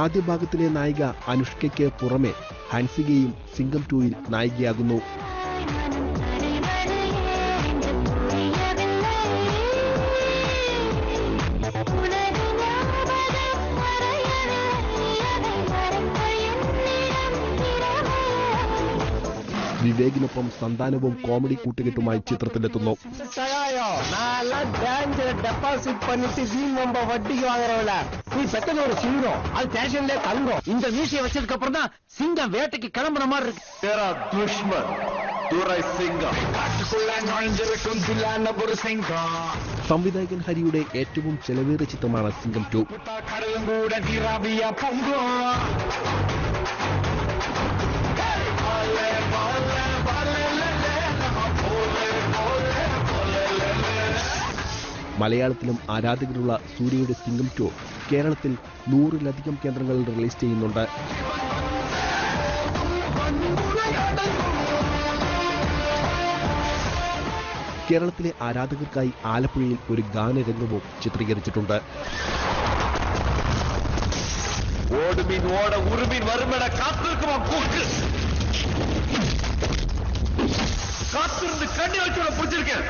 ആദ്യ ഭാഗത്തിലെ നായിക അനുഷ്കയ്ക്ക് പുറമെ ഹൻസികയും സിംഗം 2-ൽ നായികയാകുന്നു. വിവേകിനൊപ്പം സന്താനവും കോമഡി കൂട്ടുകെട്ടുമായി ചിത്രത്തിലെത്തുന്നു. സംവിധായകൻ ഹരിയുടെ ഏറ്റവും ചെലവേറിയ ചിത്രമാണ് സിംഗം 2. മലയാളത്തിലും ആരാധകരുള്ള സൂര്യയുടെ സിംഗം 2 കേരളത്തിൽ 100-ലധികം കേന്ദ്രങ്ങളിൽ റിലീസ് ചെയ്യുന്നുണ്ട്. കേരളത്തിലെ ആരാധകർക്കായി ആലപ്പുഴയിൽ ഒരു ഗാനരംഗവും ചിത്രീകരിച്ചിട്ടുണ്ട്. காத்திருந்து கண்ணி வச்சோட பிடிச்சிருக்கேன்.